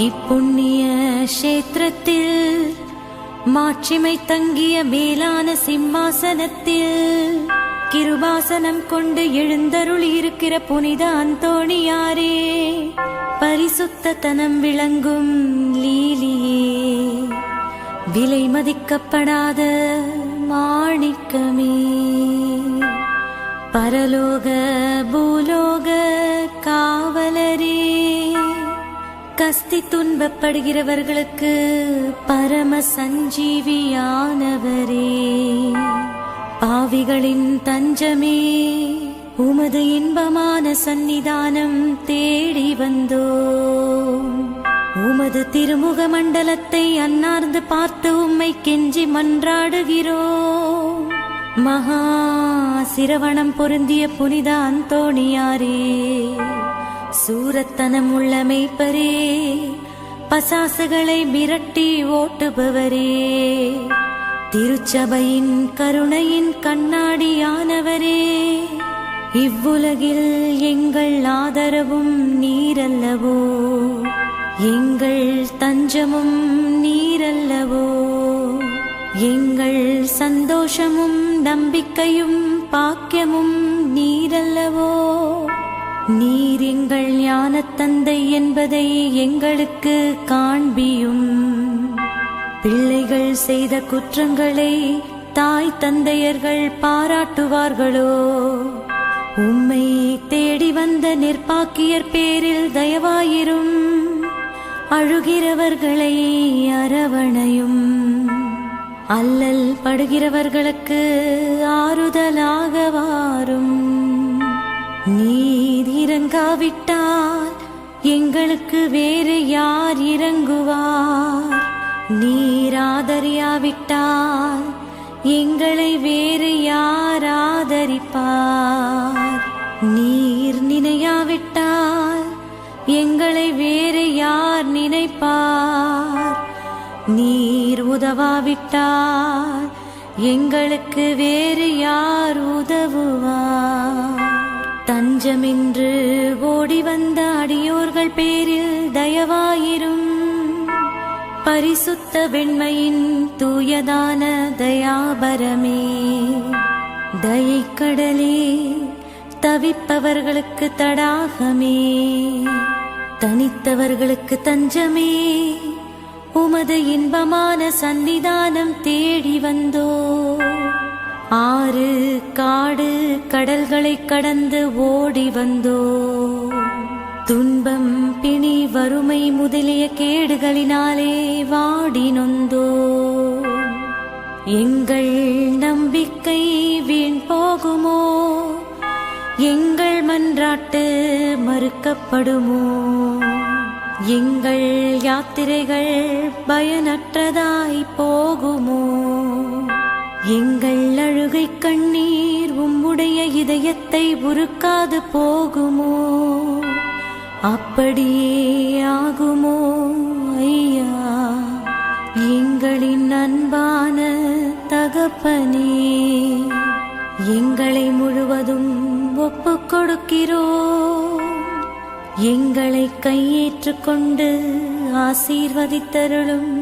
இப்புண்ணிய கஷேத்திரத்தில் மாட்சிமை தங்கிய மேலான சிம்மாசனத்தில் கிருபாசனம் கொண்டு எழுந்தருளி இருக்கிற புனித அந்தோணியாரே, பரிசுத்தத்தனம் விளங்கும் லீலியே, விலை மதிக்கப்படாத மாணிக்கமே, பரலோக பூலோக காவலரே, கஸ்தி துன்பப்படுகிறவர்களுக்கு பரம சஞ்சீவியானவரே, பாவிகளின் தஞ்சமே, உமது இன்பமான சந்நிதானம் தேடி வந்தோம். உமது திருமுக மண்டலத்தை அன்னார்ந்து பார்த்து உம்மை கெஞ்சி மன்றாடுகிறோம். மகா சிரவணம் பொருந்திய புனித அந்தோணியாரே, சூரத்தனம் உள்ள மெய்ப்பரே, பசாசுகளை மிரட்டி ஓட்டுபவரே, திருச்சபையின் கருணையின் கண்ணாடியானவரே, இவ்வுலகில் எங்கள் ஆதரவும் நீரல்லவோ, எங்கள் தஞ்சமும் நீரல்லவோ, எங்கள் சந்தோஷமும் நம்பிக்கையும் பாக்கியமும் நீரல்லவோ, நீர் எங்கள் ஞானத்தந்தை என்பதை எங்களுக்கு காண்பியும். பிள்ளைகள் செய்த குற்றங்களை தாய் தந்தையர்கள் பாராட்டுவார்களோ? உம்மை தேடி வந்த நிர்பாக்கியர் பேரில் தயவாயிரும். அழுகிறவர்களை அரவணையும். அல்லல் படுகிறவர்களுக்கு ஆறுதலாக வாரும். நீர் இறங்காவிட்டால் எங்களுக்கு வேறு யார் இறங்குவார்? நீர் ஆதரியாவிட்டால் எங்களை வேறு யார் ஆதரிப்பார்? நீர் நினையாவிட்டால் எங்களை வேறு யார் நினைப்பார்? நீர் உதவாவிட்டால் எங்களுக்கு வேறு யார் உதவுவார்? தஞ்சமென்று ஓடி வந்த அடியோர்கள் பேரில் தயவாயிரும். பரிசுத்த வெண்மையின் தூயதான தயாபரமே, தயைக்கடலே, தவிப்பவர்களுக்கு தடாகமே, தனித்தவர்களுக்கு தஞ்சமே, உமது இன்பமான சந்நிதானம் தேடி வந்தோ. ஆறு காடு கடல்களை கடந்து ஓடி வந்தோ. துன்பம் பிணி வறுமை முதலிய கேடுகளினாலே வாடி நொந்தோ. எங்கள் நம்பிக்கை வீண் போகுமோ? எங்கள் மன்றாட்டு மறுக்கப்படுமோ? எங்கள் யாத்திரைகள் பயனற்றதாய் போகுமோ? எங்கள் அழுகை கண்ணீர் உம்முடைய இதயத்தை உருக்காது போகுமோ? அப்படியே ஆகுமோ ஐயா, எங்களின் அன்பான தகப்பனே? எங்களை முழுவதும் ஒப்புக் கொடுக்கிறோம். எங்களை கையேற்றுக் கொண்டு ஆசீர்வதித்தருளும்.